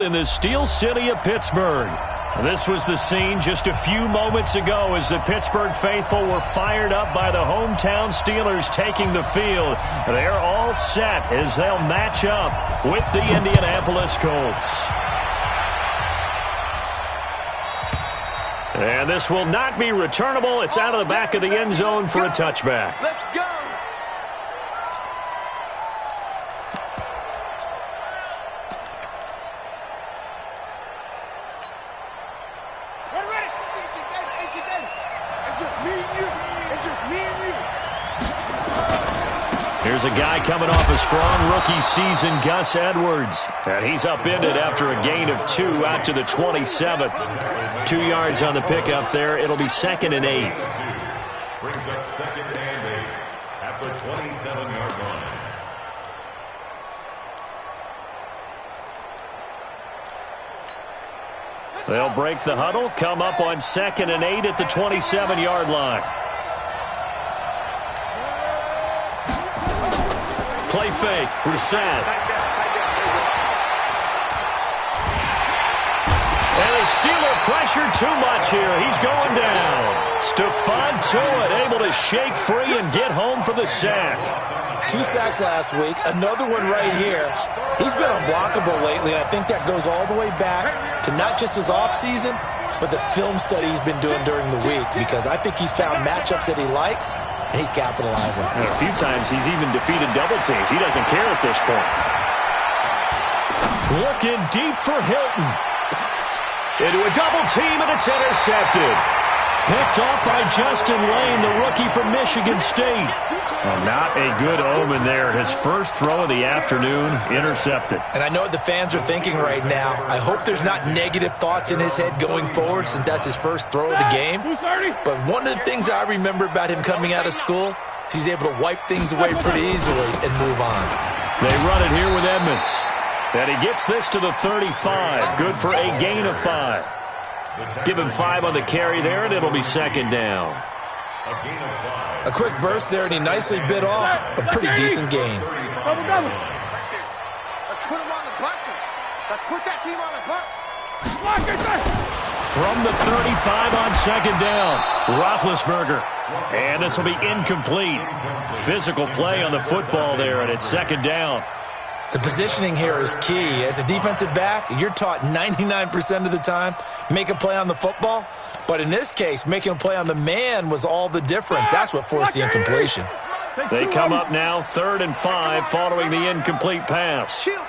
In the Steel City of Pittsburgh. This was the scene just a few moments ago as the Pittsburgh faithful were fired up by the hometown Steelers taking the field. They're all set as they'll match up with the Indianapolis Colts. And this will not be returnable. It's out of the back of the end zone for a touchback. Let's go. Here's a guy coming off a strong rookie season, Gus Edwards. And he's upended after a gain of 2 out to the 27. 2 yards on the pickup there. It'll be 2nd and 8. Brings up 2nd and 8 at the 27-yard line. They'll break the huddle, come up on 2nd and 8 at the 27-yard line. Play fake, Brissett. And the Steeler pressure too much here. He's going down. Stephon Tuitt able to shake free and get home for the sack. 2 sacks last week, another one right here. He's been unblockable lately, and I think that goes all the way back to not just his offseason, but the film study he's been doing during the week, because I think he's found matchups that he likes, and he's capitalizing. And a few times he's even defeated double teams. He doesn't care at this point. Looking deep for Hilton. Into a double team, and it's intercepted. Picked off by Justin Lane, the rookie from Michigan State. Well, not a good omen there. His first throw of the afternoon, intercepted. And I know what the fans are thinking right now. I hope there's not negative thoughts in his head going forward, since that's his first throw of the game. But one of the things I remember about him coming out of school is he's able to wipe things away pretty easily and move on. They run it here with Edmonds. And he gets this to the 35. Good for a gain of 5. Give him 5 on the carry there, and it'll be 2nd down. A quick burst there, and he nicely bit off a pretty decent gain. Double. Let's put him on the buses. Let's put that team on the bus. From the 35 on 2nd down, Roethlisberger. And this will be incomplete. Physical play on the football there, and it's 2nd down. The positioning here is key. As a defensive back, you're taught 99% of the time, make a play on the football. But in this case, making a play on the man was all the difference. That's what forced the incompletion. They come up now 3rd and 5 following the incomplete pass. Kill.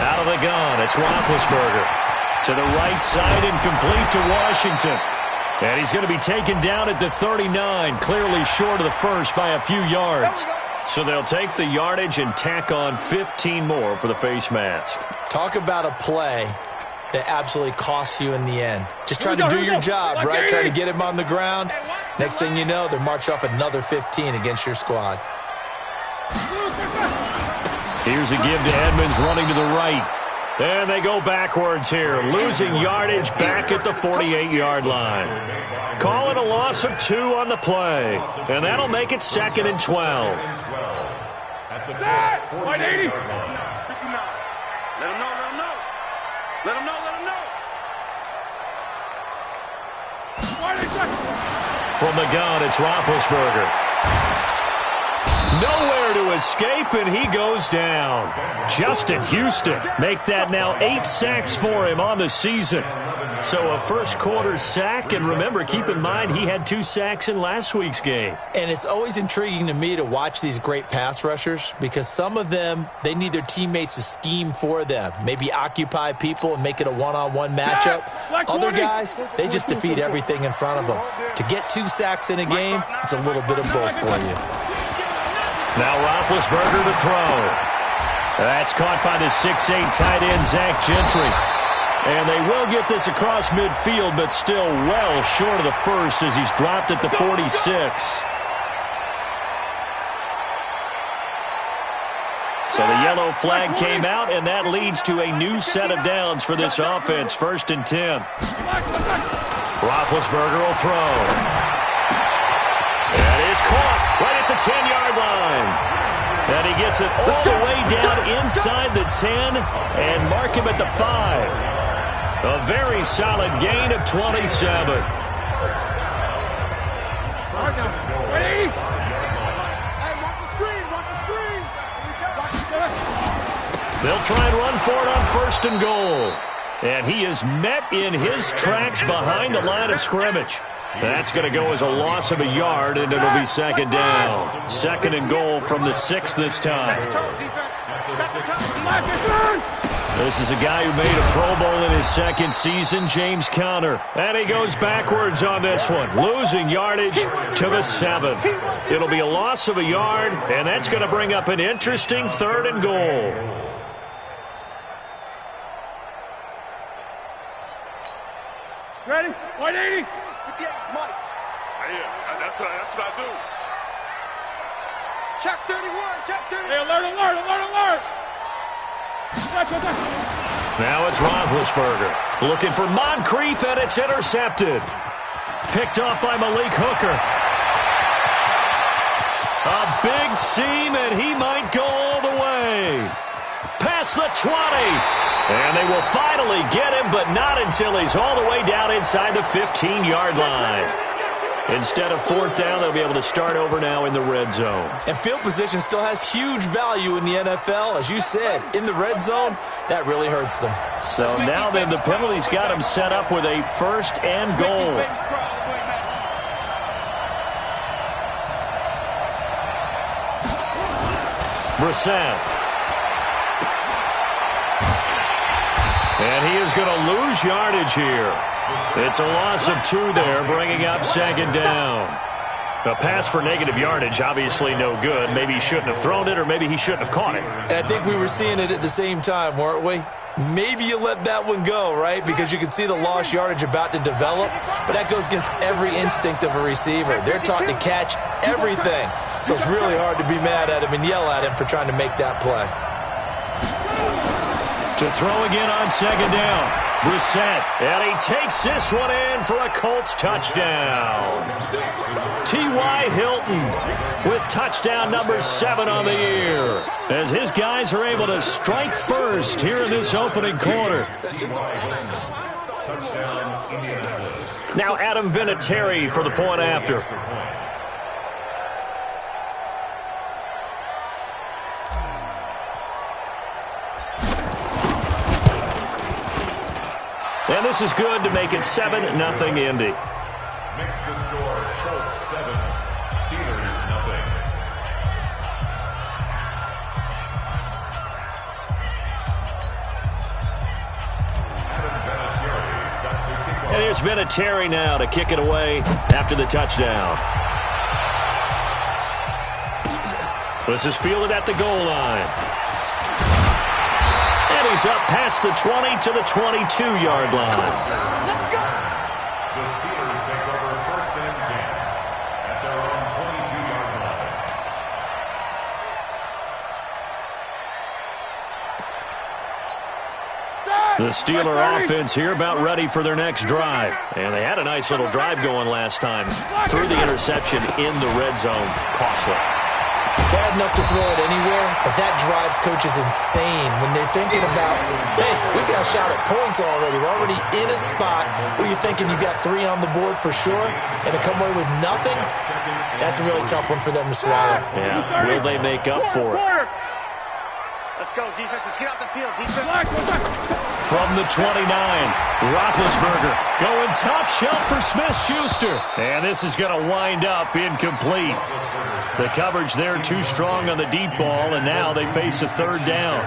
Out of the gun, it's Roethlisberger. To the right side, incomplete to Washington. And he's going to be taken down at the 39, clearly short of the first by a few yards. So they'll take the yardage and tack on 15 more for the face mask. Talk about a play that absolutely costs you in the end. Just trying to do your job, right? Trying to get him on the ground. Next thing you know, they're marching off another 15 against your squad. Here's a give to Edmonds running to the right. And they go backwards here, losing yardage back at the 48-yard line. Call it a loss of 2 on the play. And that'll make it 2nd and 12. At the 180. 59. Let him know. From the gun, it's Roethlisberger. Nowhere to escape, and he goes down. Justin Houston make that now 8 sacks for him on the season. So a first quarter sack, and remember, keep in mind, he had 2 sacks in last week's game. And it's always intriguing to me to watch these great pass rushers, because some of them, they need their teammates to scheme for them. Maybe occupy people and make it a one-on-one matchup. Other guys, they just defeat everything in front of them. To get 2 sacks in a game, it's a little bit of both for you. Now Roethlisberger to throw. That's caught by the 6'8" tight end, Zach Gentry. And they will get this across midfield, but still well short of the first as he's dropped at the 46. So the yellow flag came out, and that leads to a new set of downs for this offense. 1st and 10. Roethlisberger will throw. That is caught right at the 10-yard line. And he gets it all the way down inside the 10 and mark him at the 5. A very solid gain of 27. Ready? Hey, watch the screen, watch the screen. They'll try and run for it on 1st and goal. And he is met in his tracks behind the line of scrimmage. That's going to go as a loss of a yard, and it'll be 2nd down. 2nd and goal from the 6 this time. This is a guy who made a Pro Bowl in his 2nd season, James Conner. And he goes backwards on this one, losing yardage to the 7. It'll be a loss of a yard, and that's going to bring up an interesting 3rd and goal. Ready? 180. Come on. Yeah, that's what I do. Check 31, check 30. Hey, alert. Now it's Roethlisberger looking for Moncrief, and it's intercepted. Picked off by Malik Hooker. A big seam, and he might go all the way. Past the 20. And they will finally get him, but not until he's all the way down inside the 15-yard line. Instead of 4th down, they'll be able to start over now in the red zone. And field position still has huge value in the NFL. As you said, in the red zone, that really hurts them. So now then, the penalty's got him set up with a 1st and goal. Brissett. And he is going to lose yardage here. It's a loss of 2 there, bringing up 2nd down. A pass for negative yardage, obviously no good. Maybe he shouldn't have thrown it, or maybe he shouldn't have caught it. And I think we were seeing it at the same time, weren't we? Maybe you let that one go, right? Because you can see the lost yardage about to develop. But that goes against every instinct of a receiver. They're taught to catch everything. So it's really hard to be mad at him and yell at him for trying to make that play. To throw again on 2nd down. Brissett, and he takes this one in for a Colts touchdown. T.Y. Hilton with touchdown number 7 on the year, as his guys are able to strike first here in this opening quarter. Now Adam Vinatieri for the point after. And this is good to make it 7-0 Indy. Next to score, Colts 7, Steelers 0. And here's Vinatieri now to kick it away after the touchdown. This is fielded at the goal line. And he's up past the 20 to the 22-yard line. The Steelers take over 1st and 10 at their own 22-yard line. The Steeler offense here about ready for their next drive. And they had a nice little drive going last time. Threw the interception in the red zone. Costly. Bad enough to throw it anywhere, but that drives coaches insane when they're thinking about, hey, we got a shot at points already. We're already in a spot where you're thinking you got 3 on the board for sure, and to come away with nothing, that's a really tough one for them to swallow. Yeah, will they make up for it? Let's go, defense. Let's get out the field, defense. From the 29, Roethlisberger going top shelf for Smith-Schuster. And this is going to wind up incomplete. The coverage there too strong on the deep ball, and now they face a 3rd down.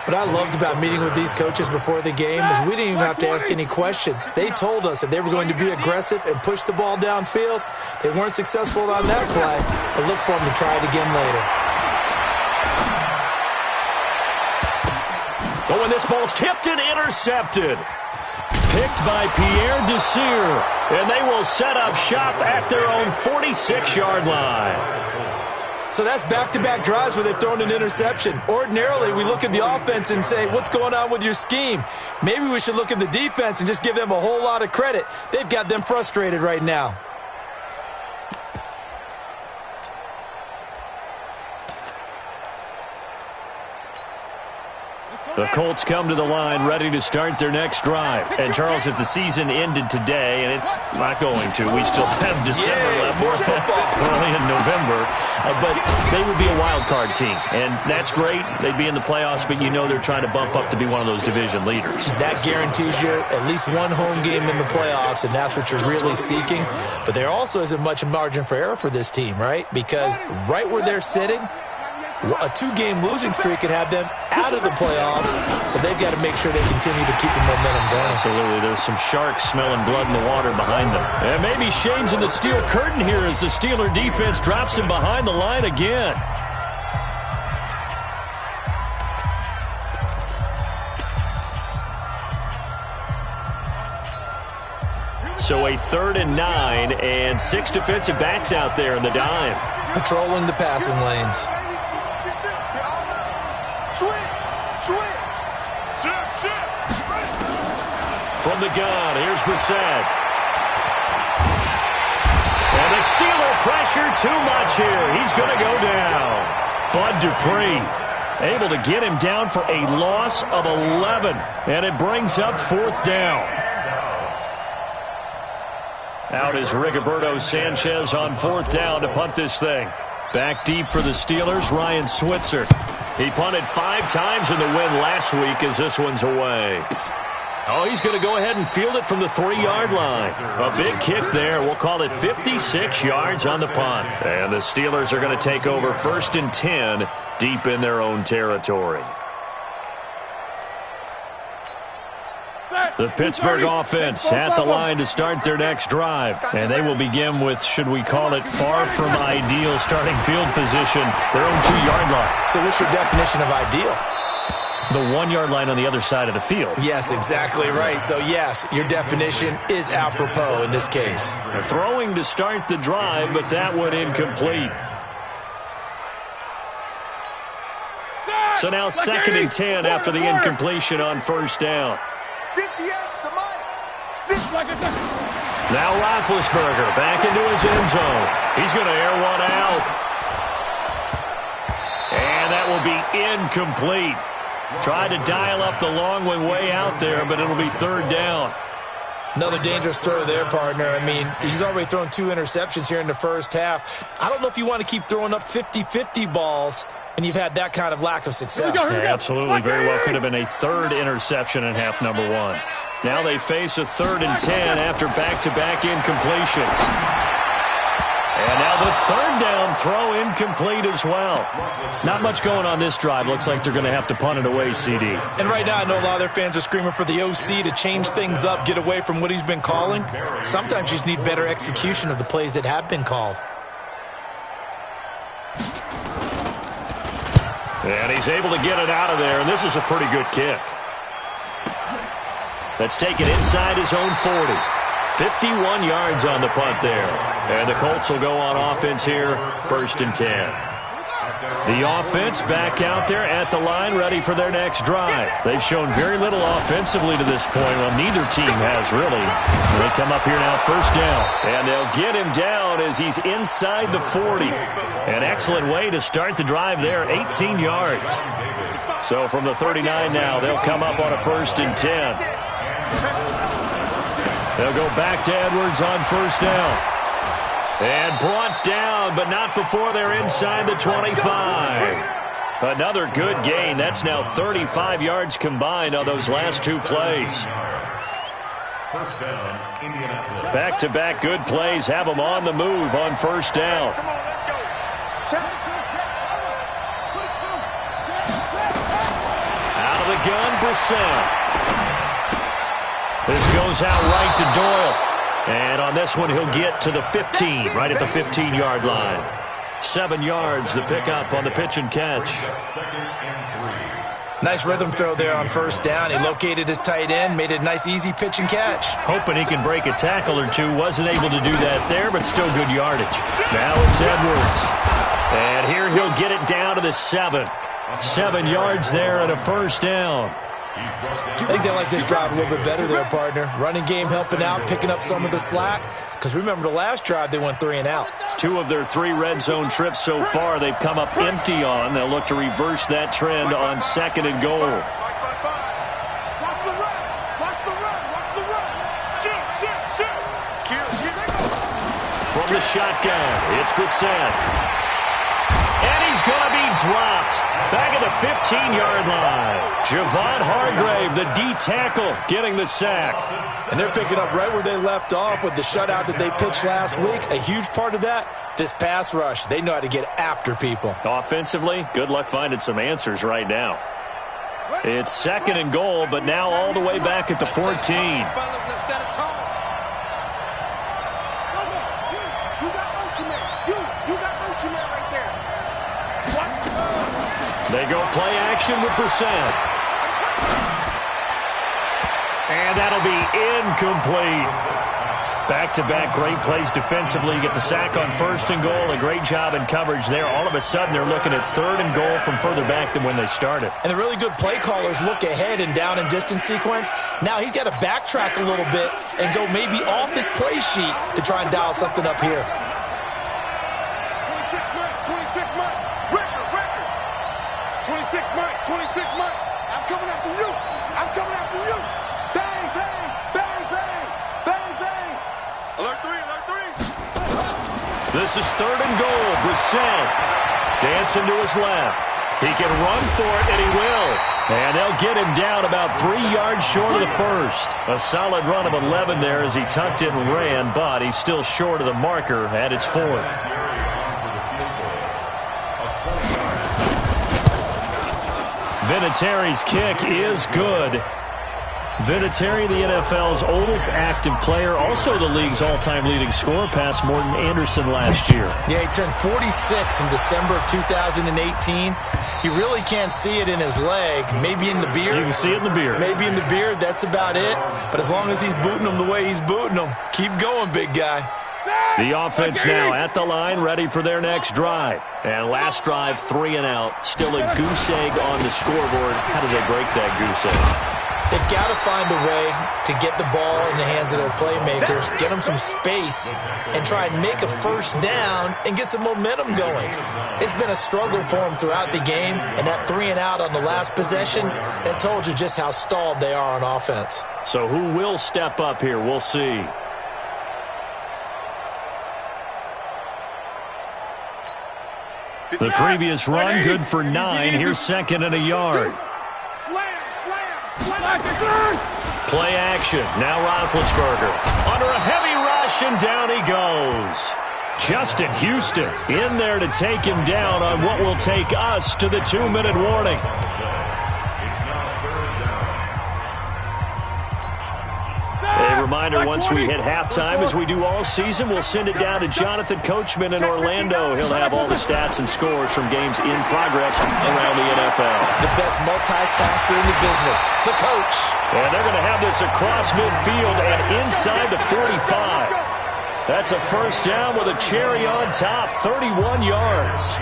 What I loved about meeting with these coaches before the game is we didn't even have to ask any questions. They told us that they were going to be aggressive and push the ball downfield. They weren't successful on that play, but look for them to try it again later. Oh, and this ball's tipped and intercepted. Picked by Pierre Desir, and they will set up shop at their own 46-yard line. So that's back-to-back drives where they've thrown an interception. Ordinarily, we look at the offense and say, what's going on with your scheme? Maybe we should look at the defense and just give them a whole lot of credit. They've got them frustrated right now. The Colts come to the line ready to start their next drive. And, Charles, if the season ended today, and it's not going to, we still have December left. We're only in November. But they would be a wild card team. And that's great. They'd be in the playoffs, but you know they're trying to bump up to be one of those division leaders. That guarantees you at least one home game in the playoffs, and that's what you're really seeking. But there also isn't much margin for error for this team, right? Because right where they're sitting, a 2-game losing streak could have them out of the playoffs, so they've got to make sure they continue to keep the momentum going. Absolutely. There's some sharks smelling blood in the water behind them. And maybe Shane's in the steel curtain here as the Steeler defense drops him behind the line again. So a 3rd and 9 and 6 defensive backs out there in the dime. Patrolling the passing lanes. From the gun, here's Brissett. And the Steeler pressure too much here. He's going to go down. Bud Dupree able to get him down for a loss of 11. And it brings up 4th down. Out is Rigoberto Sanchez on 4th down to punt this thing. Back deep for the Steelers, Ryan Switzer. He punted 5 times in the win last week as this one's away. Oh, he's going to go ahead and field it from the 3-yard line. A big kick there. We'll call it 56 yards on the punt. And the Steelers are going to take over 1st and 10 deep in their own territory. The Pittsburgh offense at the line to start their next drive. And they will begin with, should we call it, far from ideal starting field position, their own 2-yard line. So what's your definition of ideal? The 1-yard line on the other side of the field. Yes, exactly right. So, yes, your definition is apropos in this case. They're throwing to start the drive, but that one incomplete. So now 2nd and 10 after the incompletion on 1st down. Now Roethlisberger back into his end zone. He's going to air one out. And that will be incomplete. Tried to dial up the long one way out there, but it'll be 3rd down. Another dangerous throw there, partner. I mean, he's already thrown 2 interceptions here in the first half. I don't know if you want to keep throwing up 50-50 balls and you've had that kind of lack of success. Yeah, absolutely. Very well could have been a 3rd interception in half number 1. Now they face a 3rd and 10 after back-to-back incompletions. And now the 3rd down throw incomplete as well. Not much going on this drive. Looks like they're going to have to punt it away, CD. And right now I know a lot of their fans are screaming for the OC to change things up, get away from what he's been calling. Sometimes you just need better execution of the plays that have been called. And he's able to get it out of there, and this is a pretty good kick. That's taken inside his own 40. 51 yards on the punt there. And the Colts will go on offense here, 1st and 10. The offense back out there at the line, ready for their next drive. They've shown very little offensively to this point. Well, neither team has really. They come up here now, 1st down. And they'll get him down as he's inside the 40. An excellent way to start the drive there, 18 yards. So from the 39 now, they'll come up on a 1st and 10. They'll go back to Edwards on 1st down. And brought down, but not before they're inside the 25. Another good gain. That's now 35 yards combined on those last 2 plays. 1st down, Indianapolis. Back-to-back good plays have them on the move on 1st down. Out of the gun, Brissett. This goes out right to Doyle. And on this one, he'll get to the 15, right at the 15-yard line. 7 yards, the pickup on the pitch and catch. 2nd and 3. Nice rhythm throw there on 1st down. He located his tight end, made it a nice, easy pitch and catch. Hoping he can break a tackle or two. Wasn't able to do that there, but still good yardage. Now it's Edwards. And here he'll get it down to the 7. 7 yards there and a 1st down. I think they like this drive a little bit better there, partner. Running game helping out, picking up some of the slack. Because remember, the last drive, they went 3 and out. 2 of their 3 red zone trips so far, they've come up empty on. They'll look to reverse that trend on 2nd and goal. the shotgun. It's Bissett. And he's going to be dropped. Back at the 15-yard line. Javon Hargrave, the D tackle, getting the sack. And they're picking up right where they left off with the shutout that they pitched last week. A huge part of that, this pass rush. They know how to get after people. Offensively, good luck finding some answers right now. It's 2nd and goal, but now all the way back at the 14. They go play action with Brissett. And that'll be incomplete. Back-to-back great plays defensively. Get the sack on 1st and goal. A great job in coverage there. All of a sudden, they're looking at 3rd and goal from further back than when they started. And the really good play callers look ahead and down and distance sequence. Now he's got to backtrack a little bit and go maybe off his play sheet to try and dial something up here. 26 Mike. I'm coming after you. I'm coming after you. Bang, bang, bang, bang, bang, bang. Alert 3, alert 3. This is 3rd and goal. Brissett dancing to his left. He can run for it, and he will. And they'll get him down about 3 yards short of the first. A solid run of 11 there as he tucked it and ran, but he's still short of the marker, and it's 4th. Vinatieri's kick is good. Vinatieri, the NFL's oldest active player, also the league's all-time leading scorer, past Morton Anderson last year. Yeah, he turned 46 in December of 2018. You really can't see it in his leg. Maybe in the beard. You can see it in the beard. Maybe in the beard, that's about it. But as long as he's booting them the way he's booting them, keep going, big guy. The offense now at the line, ready for their next drive. And last drive, 3 and out. Still a goose egg on the scoreboard. How did they break that goose egg? They've got to find a way to get the ball in the hands of their playmakers, get them some space, and try and make a first down and get some momentum going. It's been a struggle for them throughout the game, and that 3 and out on the last possession, that told you just how stalled they are on offense. So who will step up here? We'll see. The previous run, good for 9. Here's 2nd and a yard. Play action. Now Roethlisberger under a heavy rush, and down he goes. Justin Houston in there to take him down on what will take us to the 2-minute warning. A reminder, once we hit halftime, as we do all season, we'll send it down to Jonathan Coachman in Orlando. He'll have all the stats and scores from games in progress around the NFL. The best multitasker in the business, the coach. And they're going to have this across midfield and inside the 45. That's a first down with a cherry on top, 31 yards.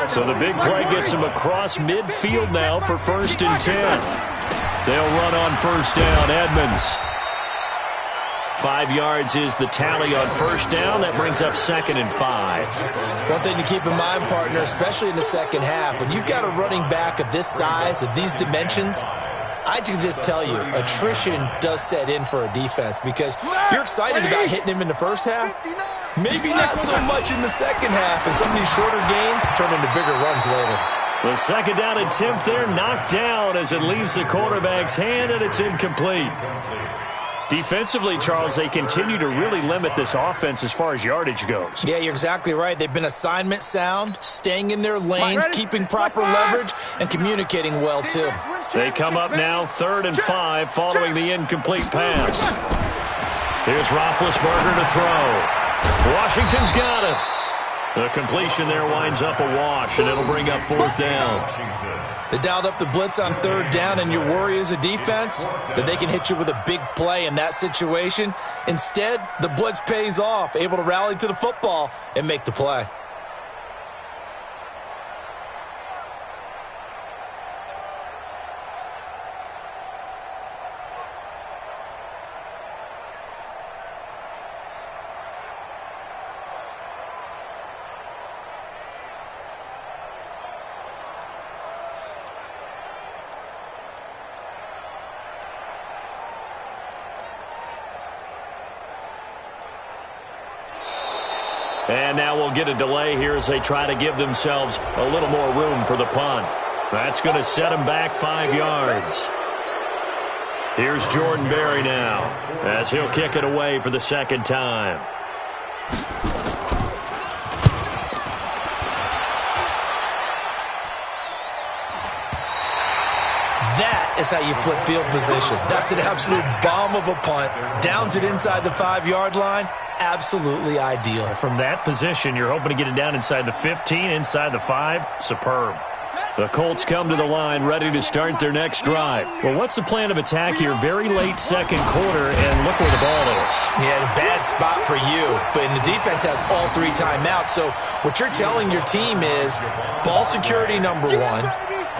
So the big play gets him across midfield now for 1st and 10. They'll run on 1st down. Edmonds. 5 yards is the tally on 1st down. That brings up 2nd and 5. One thing to keep in mind, partner, especially in the second half, when you've got a running back of this size, of these dimensions, I can just tell you, attrition does set in for a defense because you're excited about hitting him in the first half. Maybe not so much in the second half, and some of these shorter gains turn into bigger runs later. The 2nd down attempt there knocked down as it leaves the quarterback's hand, and it's incomplete. Defensively, Charles, they continue to really limit this offense as far as yardage goes. Yeah, you're exactly right. They've been assignment sound, staying in their lanes, keeping proper leverage, and communicating well, too. They come up now 3rd and 5 following the incomplete pass. Here's Roethlisberger to throw. Washington's got it. The completion there winds up a wash, and it'll bring up 4th down. They dialed up the blitz on 3rd down, and your worry as a defense that they can hit you with a big play in that situation. Instead, the blitz pays off, able to rally to the football and make the play. And now we'll get a delay here as they try to give themselves a little more room for the punt. That's going to set them back 5 yards. Here's Jordan Berry now as he'll kick it away for the second time. That is how you flip field position. That's an absolute bomb of a punt. Downs it inside the 5-yard line. Absolutely ideal. From that position, you're hoping to get it down inside the 15, inside the 5. Superb. The Colts come to the line ready to start their next drive. Well, what's the plan of attack here? Very late second quarter, and look where the ball is. Yeah, a bad spot for you, but the defense has all 3 timeouts. So what you're telling your team is ball security number 1.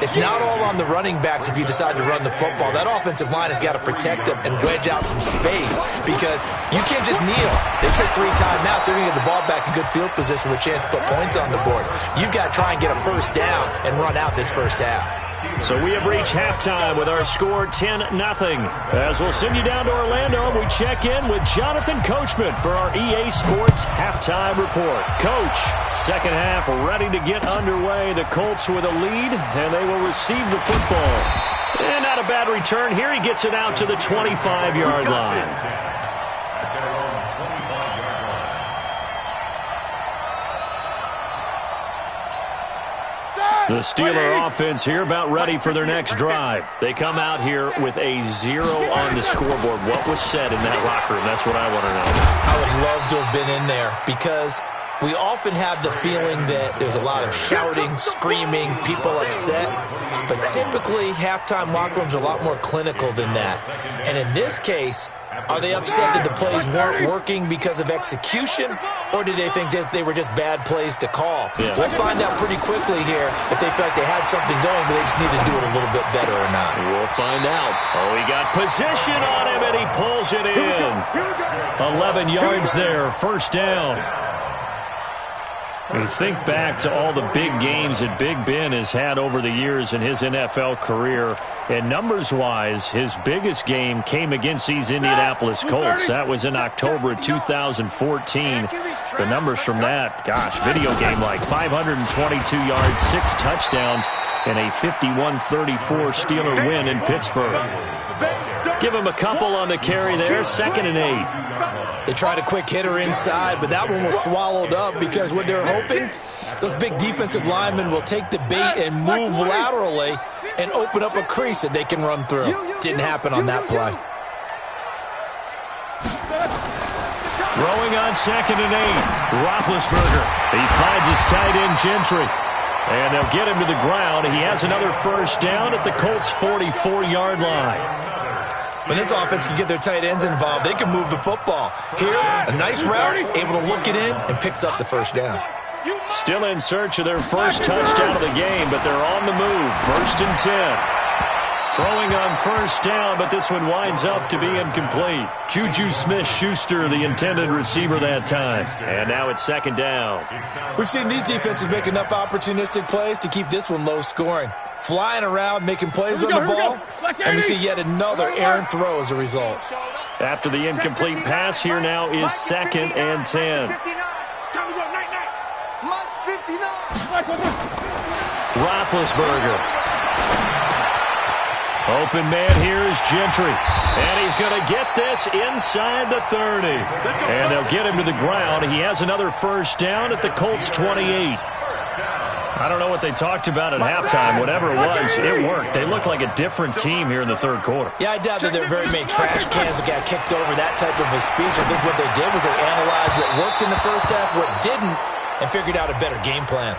It's not all on the running backs if you decide to run the football. That offensive line has got to protect them and wedge out some space because you can't just kneel. They took 3 timeouts. They're going to get the ball back in good field position with a chance to put points on the board. You got to try and get a first down and run out this first half. So we have reached halftime with our score 10-0. As we'll send you down to Orlando, we check in with Jonathan Coachman for our EA Sports Halftime Report. Coach, second half ready to get underway. The Colts with a lead, and they will receive the football. And not a bad return here. He gets it out to the 25-yard line. The Steeler offense here about ready for their next drive. They come out here with a 0 on the scoreboard. What was said in that locker room? That's what I want to know. I would love to have been in there because we often have the feeling that there's a lot of shouting, screaming, people upset. But typically, halftime locker rooms are a lot more clinical than that. And in this case, are they upset that the plays weren't working because of execution, or did they think they were just bad plays to call? Yeah. We'll find out pretty quickly here if they feel like they had something going, but they just need to do it a little bit better or not. We'll find out. Oh, he got position on him, and he pulls it in. 11 yards there, first down. You think back to all the big games that Big Ben has had over the years in his NFL career, and numbers-wise, his biggest game came against these Indianapolis Colts. That was in October of 2014. The numbers from that, gosh, video game-like, 522 yards, 6 touchdowns, and a 51-34 Steeler win in Pittsburgh. Give him a couple on the carry there, 2nd and 8. They tried a quick hitter inside, but that one was swallowed up because what they're hoping, those big defensive linemen will take the bait and move laterally and open up a crease that they can run through. Didn't happen on that play. Throwing on 2nd and 8. Roethlisberger. He finds his tight end Gentry. And they'll get him to the ground. He has another first down at the Colts' 44-yard line. When this offense can get their tight ends involved, they can move the football. Here, a nice route, able to look it in, and picks up the first down. Still in search of their first touchdown of the game, but they're on the move. 1st and 10. Throwing on first down, but this one winds up to be incomplete. Juju Smith-Schuster, the intended receiver that time. And now it's 2nd down. We've seen these defenses make enough opportunistic plays to keep this one low scoring. Flying around, making plays on the ball, and we see yet another errant throw as a result. After the incomplete pass, here now is 2nd and 10. Roethlisberger. Open man here is Gentry. And he's going to get this inside the 30. And they'll get him to the ground. He has another first down at the Colts' 28. I don't know what they talked about at halftime. Whatever it was, it worked. They look like a different team here in the third quarter. Yeah, I doubt that there are very many trash cans that got kicked over that type of a speech. I think what they did was they analyzed what worked in the first half, what didn't, and figured out a better game plan.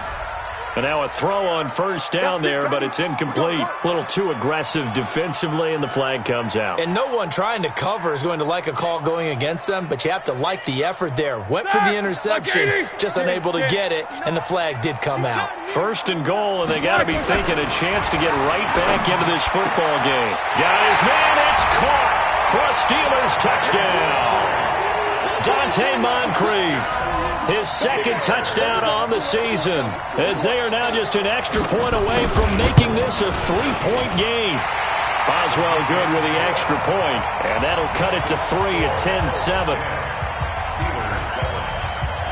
And now a throw on first down there, but it's incomplete. A little too aggressive defensively, and the flag comes out. And no one trying to cover is going to like a call going against them, but you have to like the effort there. Went for the interception, just unable to get it, and the flag did come out. 1st and goal, and they got to be thinking a chance to get right back into this football game. Got his man, it's caught for a Steelers touchdown. Dante Moncrief. His 2nd touchdown on the season, as they are now just an extra point away from making this a 3-point game. Boswell good with the extra point, and that'll cut it to 3 at 10-7.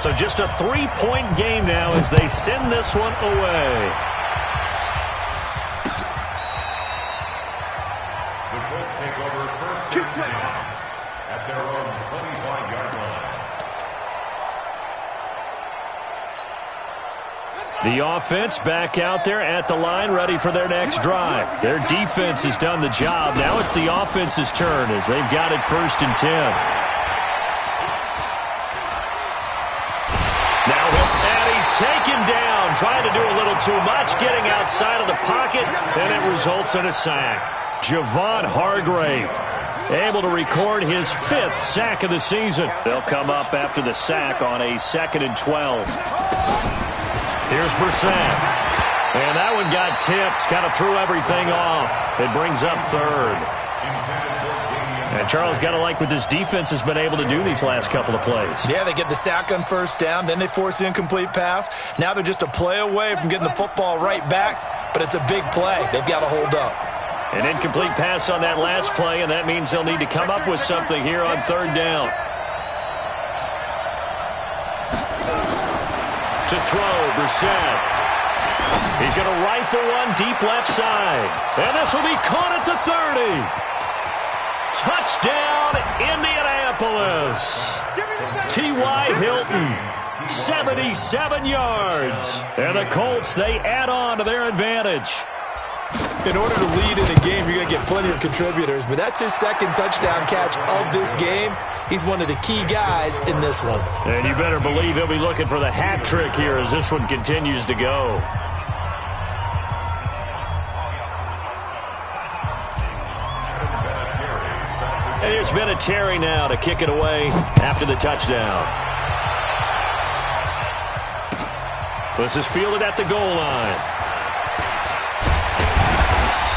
So just a 3-point game now as they send this one away. The Colts take over first and 10 at their own 25-yard line. The offense back out there at the line, ready for their next drive. Their defense has done the job. Now it's the offense's turn as they've got it first and 10. Now he's taken down, trying to do a little too much, getting outside of the pocket, and it results in a sack. Javon Hargrave able to record his 5th sack of the season. They'll come up after the sack on a 2nd and 12. Here's Brissett. And that one got tipped, kind of threw everything off. It brings up 3rd. And Charles, got to like what this defense has been able to do these last couple of plays. Yeah, they get the sack on first down, then they force the incomplete pass. Now they're just a play away from getting the football right back, but it's a big play. They've got to hold up. An incomplete pass on that last play, and that means they'll need to come up with something here on 3rd down. To throw, Brissett. He's going to rifle one deep left side. And this will be caught at the 30. Touchdown, Indianapolis. T.Y. Hilton, 77 yards. And the Colts, they add on to their advantage. In order to lead in a game, you're going to get plenty of contributors, but that's his 2nd touchdown catch of this game. He's one of the key guys in this one. And you better believe he'll be looking for the hat trick here as this one continues to go. And here's Vinatieri now to kick it away after the touchdown. This is fielded at the goal line.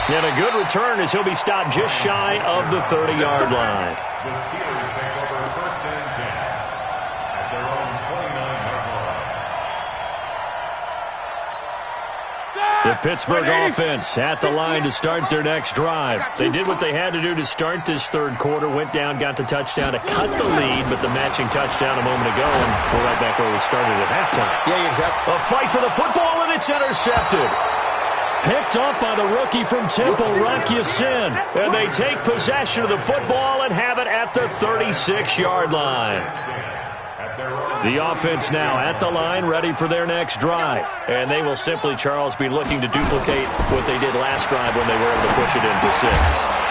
And a good return as he'll be stopped just shy of the 30-yard line. The Steelers take over first and 10 at their own 29-yard line. The Pittsburgh offense at the line to start their next drive. They did what they had to do to start this 3rd quarter, went down, got the touchdown to cut the lead, but the matching touchdown a moment ago, and we're right back where we started at halftime. Yeah, exactly. A fight for the football, and it's intercepted. Picked up by the rookie from Temple, Rock Ya-Sin. And they take possession of the football and have it at the 36-yard line. The offense now at the line, ready for their next drive. And they will simply, Charles, be looking to duplicate what they did last drive when they were able to push it in for 6.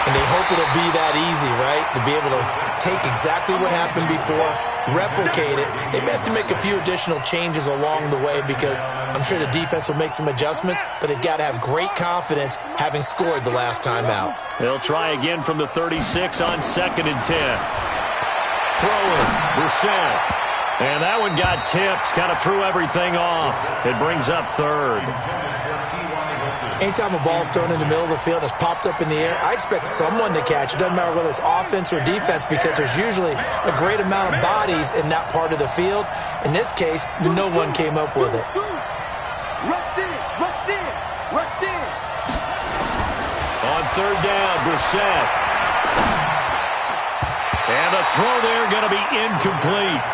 And they hope it'll be that easy, right? To be able to take exactly what happened before, replicate it. They may have to make a few additional changes along the way because I'm sure the defense will make some adjustments, but they've got to have great confidence having scored the last time out. They'll try again from the 36 on 2nd and 10. Throwing, Brissett. And that one got tipped, kind of threw everything off. It brings up 3rd. Anytime a ball's thrown in the middle of the field, it's popped up in the air, I expect someone to catch. It doesn't matter whether it's offense or defense because there's usually a great amount of bodies in that part of the field. In this case, no one came up with it. Rush in, rush in, rush in. On 3rd down, Brissett. And the throw there going to be incomplete.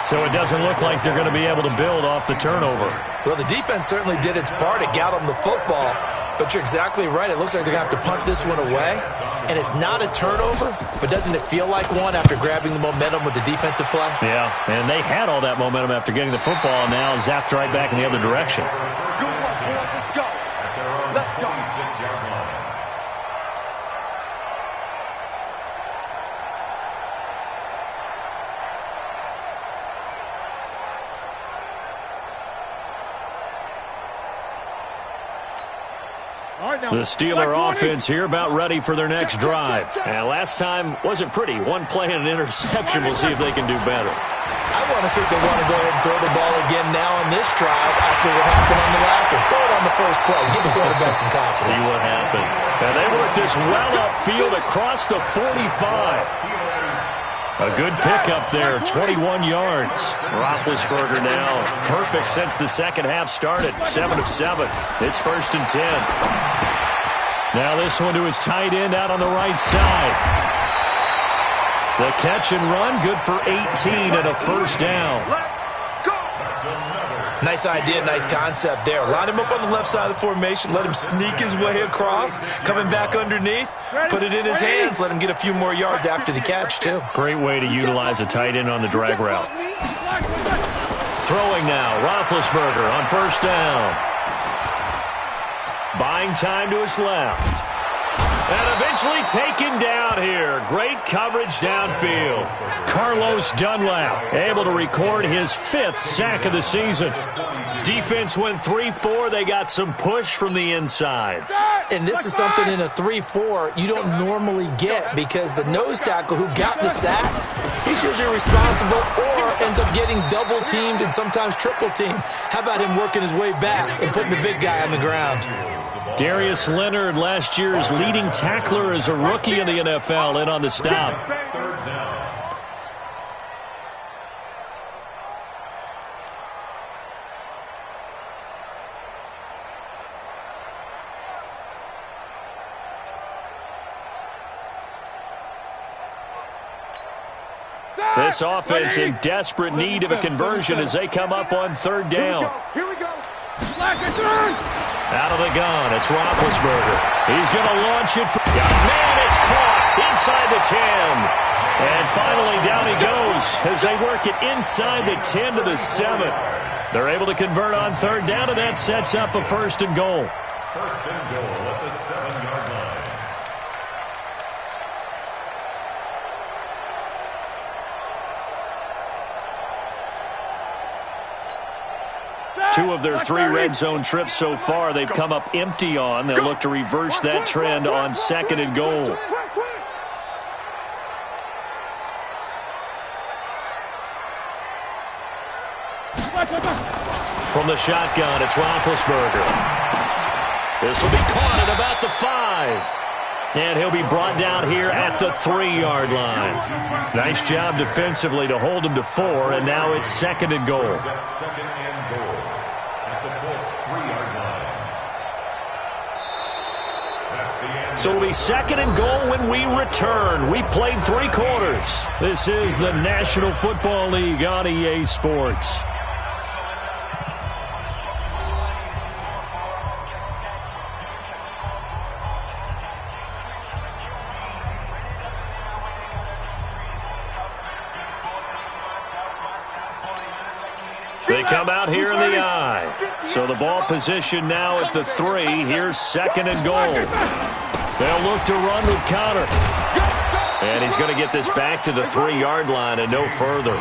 So it doesn't look like they're going to be able to build off the turnover. Well, the defense certainly did its part. It got them the football. But you're exactly right. It looks like they're going to have to punt this one away. And it's not a turnover, but doesn't it feel like one after grabbing the momentum with the defensive play? Yeah, and they had all that momentum after getting the football, and now zapped right back in the other direction. Good work, boys. Let's go. Let's go. 26-yard line. The Steeler offense here about ready for their next drive. And last time wasn't pretty. One play and an interception. We'll see if they can do better. I want to see if they want to go ahead and throw the ball again now on this drive after what happened on the last one. Throw it on the first play. Give the quarterback some confidence. See what happens. And they work this well upfield across the 45. A good pickup there, 21 yards. Roethlisberger now perfect since the second half started, 7 of 7. It's 1st and 10. Now this one to his tight end out on the right side. The catch and run, good for 18 and a first down. Nice idea, nice concept there. Line him up on the left side of the formation. Let him sneak his way across. Coming back underneath. Put it in his hands. Let him get a few more yards after the catch, too. Great way to utilize a tight end on the drag route. Throwing now. Roethlisberger on first down. Buying time to his left. And eventually taken down here. Great coverage downfield. Carlos Dunlap able to record his 5th sack of the season. Defense went 3-4. They got some push from the inside. And this is something in a 3-4 you don't normally get because the nose tackle who got the sack, he's usually responsible or ends up getting double-teamed and sometimes triple-teamed. How about him working his way back and putting the big guy on the ground? Darius Leonard, last year's leading tackler as a rookie in the NFL, in on the stop. This offense in desperate need of a conversion as they come up on third down. Here we go. Out of the gun, it's Roethlisberger. He's going to launch it. Man, it's caught inside the 10. And finally, down he goes as they work it inside the 10 to the 7. They're able to convert on third down, and that sets up a 1st and goal. 1st and goal at the 7-yard line. Two of their 3 red zone trips so far, they've come up empty on. They'll look to reverse that trend on 2nd and goal. From the shotgun, it's Roethlisberger. This will be caught at about the 5. And he'll be brought down here at the 3-yard line. Nice job defensively to hold him to 4, and now it's 2nd and goal. 2nd and goal at the Colts 3-yard line. So it'll be 2nd and goal when we return. We played 3 quarters. This is the National Football League on EA Sports. They come out here in the eye. So the ball position now at the 3. Here's 2nd and goal. They'll look to run with Connor. And he's going to get this back to the 3-yard line and no further.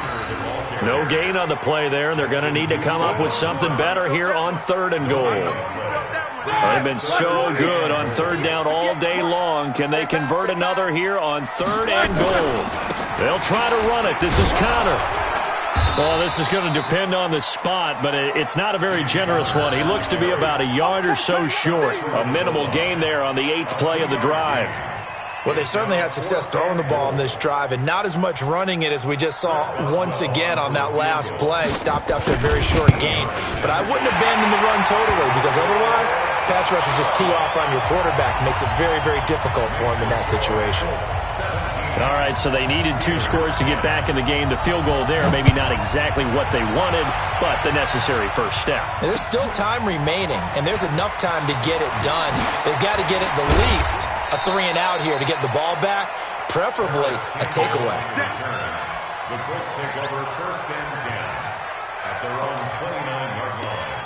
No gain on the play there. They're going to need to come up with something better here on 3rd and goal. They've been so good on 3rd down all day long. Can they convert another here on 3rd and goal? They'll try to run it. This is Connor. Well, this is going to depend on the spot, but it's not a very generous one. He looks to be about a yard or so short. A minimal gain there on the 8th play of the drive. Well, they certainly had success throwing the ball on this drive and not as much running it as we just saw once again on that last play. Stopped after a very short gain. But I wouldn't abandon the run totally because otherwise, pass rushers just tee off on your quarterback. Makes it very, very difficult for him in that situation. All right, so they needed 2 scores to get back in the game. The field goal there, maybe not exactly what they wanted, but the necessary first step. There's still time remaining, and there's enough time to get it done. They've got to get it the least a 3-and-out here to get the ball back, preferably a takeaway. The Colts take over 1st and 10 at their own 29-yard line.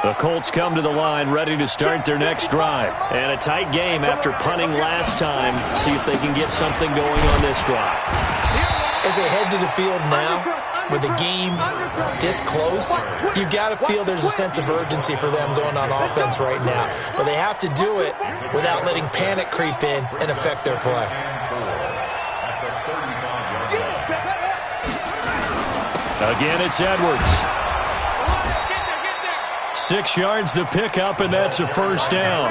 The Colts come to the line ready to start their next drive. And a tight game after punting last time. See if they can get something going on this drive. As they head to the field now, with the game this close, you've got to feel there's a sense of urgency for them going on offense right now. But they have to do it without letting panic creep in and affect their play. Again, it's Edwards. 6 yards the pickup, and that's a first down.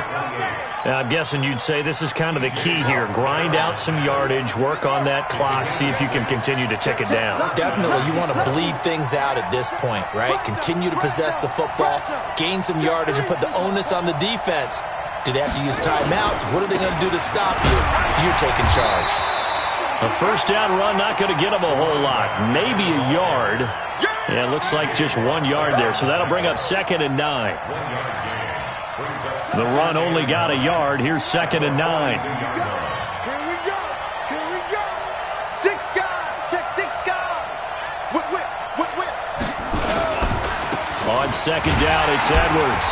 Now, I'm guessing you'd say this is kind of the key here. Grind out some yardage, work on that clock, see if you can continue to tick it down. Definitely, you want to bleed things out at this point, right? Continue to possess the football, gain some yardage, and put the onus on the defense. Do they have to use timeouts? What are they going to do to stop you? You're taking charge. A first down run, not going to get them a whole lot. Maybe a yard. Yeah, it looks like just 1 yard there, so that'll bring up 2nd and 9. The run only got a yard. Here's 2nd and 9. Here we go. Here we go. 6 guys. Check 6 guys. Whip. On 2nd down, it's Edwards.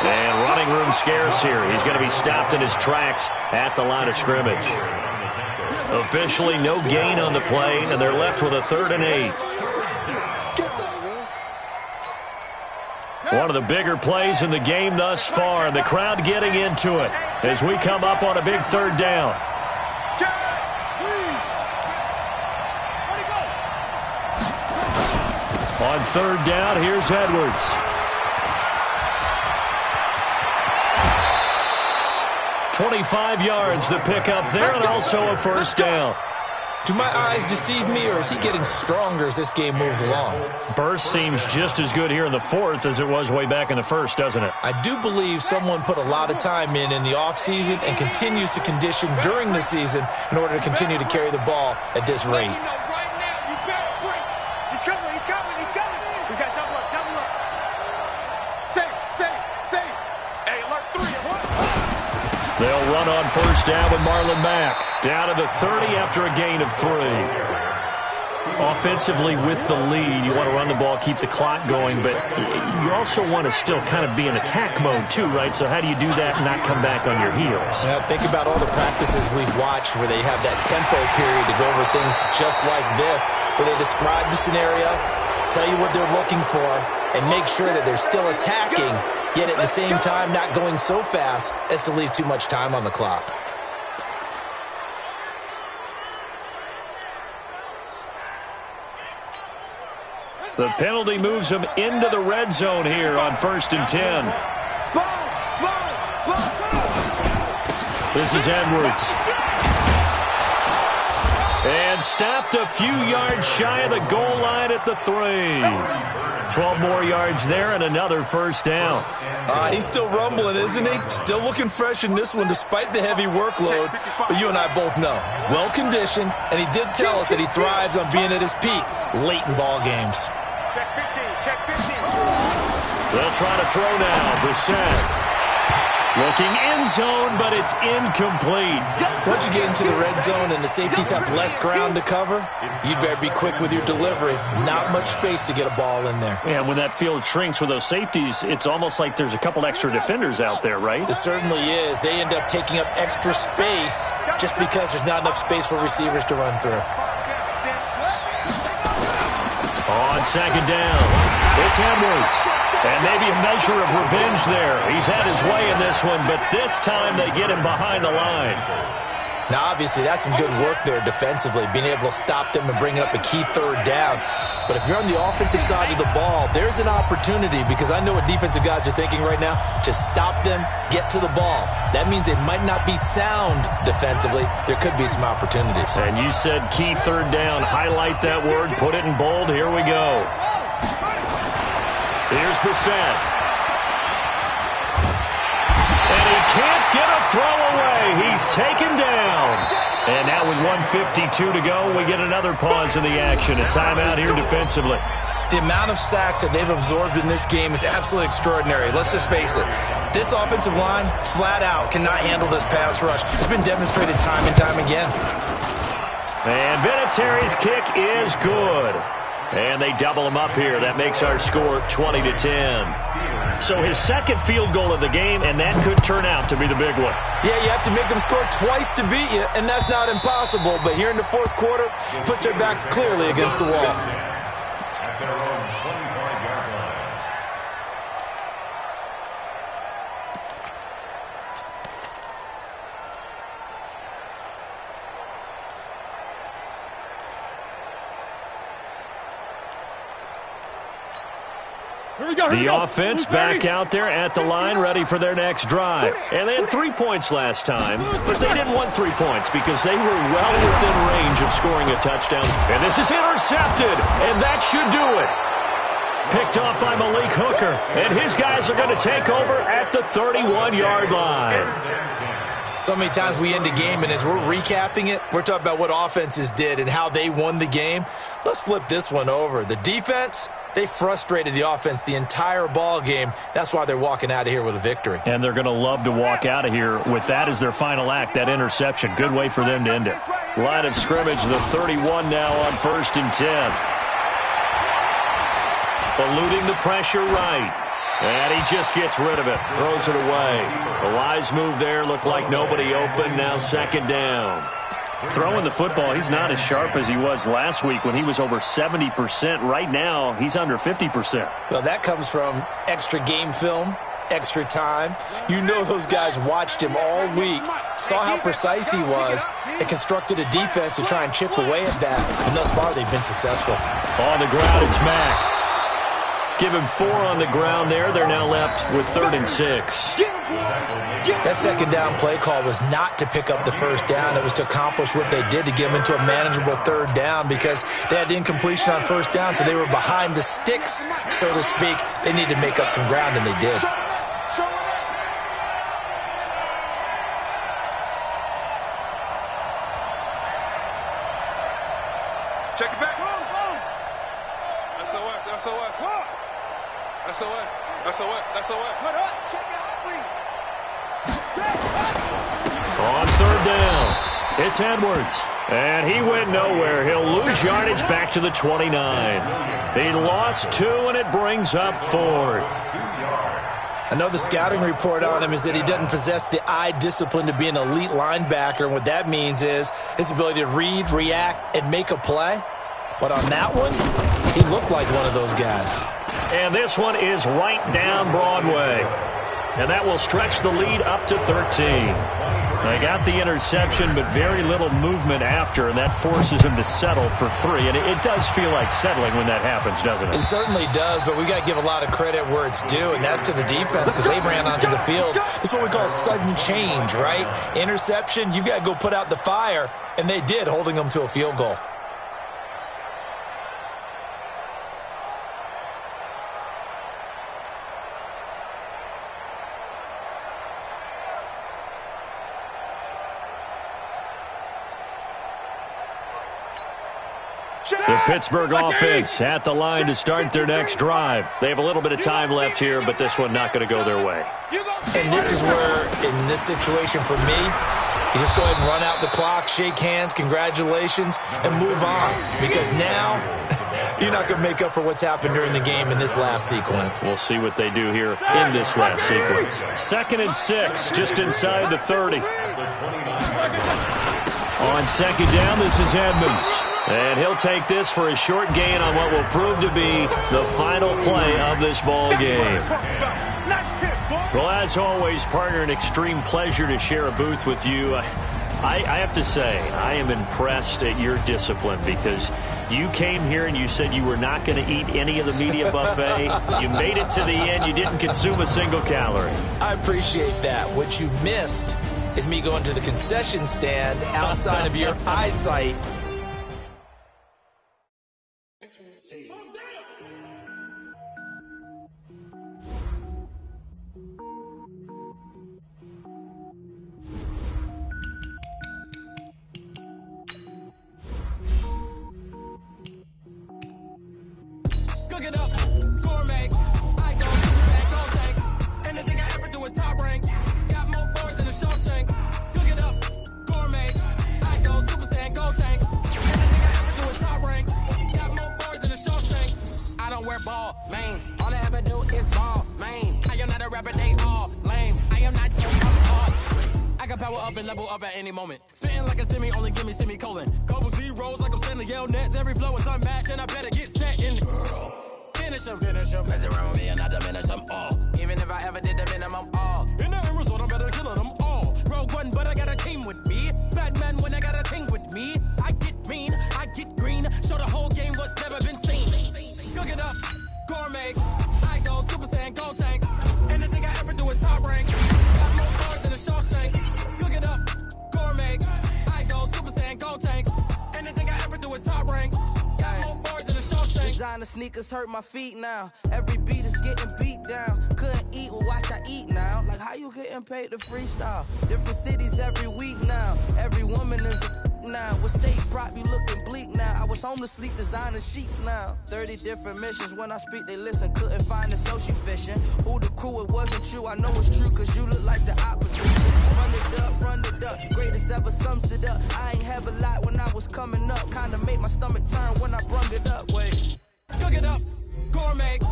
And running room scarce here. He's going to be stopped in his tracks at the line of scrimmage. Officially no gain on the play, and they're left with a 3rd and 8. One of the bigger plays in the game thus far, and the crowd getting into it as we come up on a big 3rd down. On 3rd down, here's Edwards. 25 yards the pickup there, and also a first down. Do my eyes deceive me, or is he getting stronger as this game moves along? Burst seems just as good here in the 4th as it was way back in the 1st, doesn't it? I do believe someone put a lot of time in the offseason and continues to condition during the season in order to continue to carry the ball at this rate. He's coming. We got double up. Safe. Hey, alert 3. They'll run on first down with Marlon Mack. Down to the 30 after a gain of 3. Offensively with the lead, you want to run the ball, keep the clock going, but you also want to still kind of be in attack mode too, right? So how do you do that and not come back on your heels? Yeah, think about all the practices we've watched where they have that tempo period to go over things just like this, where they describe the scenario, tell you what they're looking for, and make sure that they're still attacking, yet at the same time not going so fast as to leave too much time on the clock. The penalty moves him into the red zone here on 1st and 10. This is Edwards. And stopped a few yards shy of the goal line at the 3. 12 more yards there and another first down. He's still rumbling, isn't he? Still looking fresh in this one despite the heavy workload. But you and I both know, well-conditioned, and he did tell us that he thrives on being at his peak late in ball games. Check 15. They'll try to throw now. Brissett looking end zone, but it's incomplete. Once you get into the red zone and the safeties have less ground to cover, you'd better be quick with your delivery. Not much space to get a ball in there. Yeah, when that field shrinks with those safeties, it's almost like there's a couple extra defenders out there, right? It certainly is. They end up taking up extra space just because there's not enough space for receivers to run through. On 2nd down, it's Edwards. And maybe a measure of revenge there. He's had his way in this one, but this time they get him behind the line. Now, obviously, that's some good work there defensively, being able to stop them and bring up a key 3rd down. But if you're on the offensive side of the ball, there's an opportunity, because I know what defensive guys are thinking right now. Just stop them, get to the ball. That means they might not be sound defensively. There could be some opportunities. And you said key 3rd down. Highlight that word, put it in bold. Here we go. Here's Brissett. And he can't get a throw away. He's taken down. And now with 1:52 to go, we get another pause in the action. A timeout here defensively. The amount of sacks that they've absorbed in this game is absolutely extraordinary. Let's just face it. This offensive line, flat out, cannot handle this pass rush. It's been demonstrated time and time again. And Vinatieri's kick is good. And they double him up here. That makes our score 20-10. So his 2nd field goal of the game, and that could turn out to be the big one. Yeah, you have to make them score twice to beat you, and that's not impossible. But here in the 4th quarter, puts their backs clearly against the wall. At their own 25-yard line. The offense back out there at the line, ready for their next drive. And they had 3 points last time, but they didn't want 3 points because they were well within range of scoring a touchdown. And this is intercepted, and that should do it. Picked off by Malik Hooker, and his guys are going to take over at the 31-yard line. So many times we end a game, and as we're recapping it, we're talking about what offenses did and how they won the game. Let's flip this one over. The defense, they frustrated the offense the entire ball game. That's why they're walking out of here with a victory. And they're going to love to walk out of here with that as their final act, that interception. Good way for them to end it. Line of scrimmage, the 31 now on 1st and 10. Eluding the pressure right. And he just gets rid of it. Throws it away. A wise move there. Looked like nobody open. Now 2nd down. Throwing the football, he's not as sharp as he was last week when he was over 70%. Right now, he's under 50%. Well, that comes from extra game film, extra time. You know those guys watched him all week, saw how precise he was, and constructed a defense to try and chip away at that. And thus far, they've been successful. On the ground, it's Mack. Give him 4 on the ground there. They're now left with 3rd and 6. That 2nd down play call was not to pick up the 1st down. It was to accomplish what they did, to get them into a manageable 3rd down, because they had incompletion on 1st down, so they were behind the sticks, so to speak. They needed to make up some ground, and they did. Check it back. SOS. Put up. Check it out, please. On 3rd down, it's Edwards. And he went nowhere. He'll lose yardage back to the 29. He lost 2, and it brings up 4th. I know the scouting report on him is that he doesn't possess the eye discipline to be an elite linebacker, and what that means is his ability to read, react, and make a play. But on that one, he looked like one of those guys. And this one is right down Broadway. And that will stretch the lead up to 13. They got the interception, but very little movement after, and that forces him to settle for 3. And it does feel like settling when that happens, doesn't it? It certainly does, but we got to give a lot of credit where it's due, and that's to the defense, because they ran onto the field. It's what we call sudden change, right? Interception, you got to go put out the fire, and they did, holding them to a field goal. The Pittsburgh offense at the line to start their next drive. They have a little bit of time left here, but this one not going to go their way. And this is where, in this situation for me, you just go ahead and run out the clock, shake hands, congratulations, and move on. Because now, you're not going to make up for what's happened during the game in this last sequence. We'll see what they do here in this last sequence. 2nd and 6, just inside the 30. On 2nd down, this is Edmonds. And he'll take this for a short gain on what will prove to be the final play of this ball game. Well, as always, partner, an extreme pleasure to share a booth with you. I have to say, I am impressed at your discipline, because you came here and you said you were not going to eat any of the media buffet. You made it to the end. You didn't consume a single calorie. I appreciate that. What you missed is me going to the concession stand outside of your eyesight. Cooking up, gourmet. I go super fat, gold tank. Anything I ever do is top rank. Got more boards than a Shawshank. Cooking up, gourmet. I go super saiyan, gold tank. Anything I ever do is top rank. Got more boards than a Shawshank. I don't wear ball mains. All I ever do is ball main. I am not a rapper, they all lame. I am not too I can power up and level up at any moment. Spitting like a semi, only give me semicolon. Couple zeros like I'm sending yell nets. Every flow is unmatched, and I better get set in. Finish them. Mess around with me and I diminish them all. Even if I ever did the minimum all. In the Arizona, I'm better killing them all. Rogue One, but I got a team with me. Batman when I got a team with me. I get mean, I get green. Show the whole game what's never been seen. Cook it up, gourmet. I go sneakers hurt my feet now. Every beat is getting beat down. Couldn't eat, well watch I eat now. Like how you getting paid to freestyle? Different cities every week now. Every woman is a now. With state prop, you looking bleak now. I was home to sleep, designing sheets now. 30 different missions. When I speak, they listen. Couldn't find the social fishing. Who the crew, it wasn't you. I know it's true, cause you look like the opposition. Run it up. Greatest ever sums it up. I ain't have a lot when I was coming up. Kinda made my stomach turn when I brung it up. Wait. Cook it up, gourmet. I go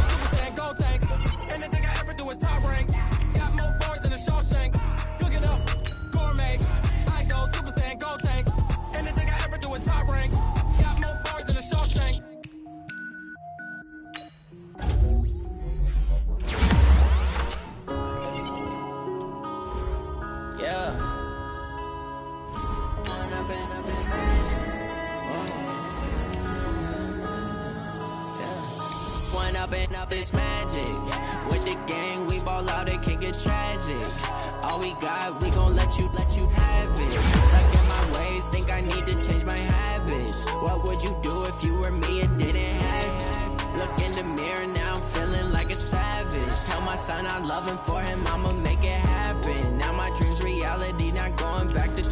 Super Saiyan, gold tank. Anything I ever do is top rank. Got more bars than a Shawshank. Cook it up, gourmet. I go Super Saiyan, gold tank. Anything I ever do is top rank. Got more bars than a Shawshank. Yeah. One up and up is magic. With the gang, we ball out, it can get tragic. All we got, we gon' let you have it. Stuck in my ways, think I need to change my habits. What would you do if you were me and didn't have it? Look in the mirror, now I'm feeling like a savage. Tell my son I love him, for him I'ma make it happen. Now my dream's reality, not going back to.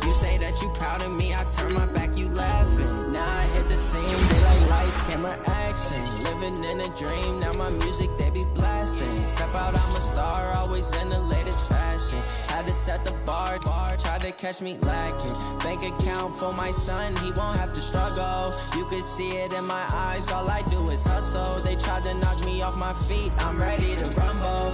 You say that you proud of me, I turn my back, you laughing. Now I hit the scene, they like lights, camera, action. Living in a dream, now my music, they be blasting. Step out, I'm a star, always in the latest fashion. Had to set the bar, tried to catch me lacking. Bank account for my son, he won't have to struggle. You could see it in my eyes, all I do is hustle. They tried to knock me off my feet, I'm ready to rumble.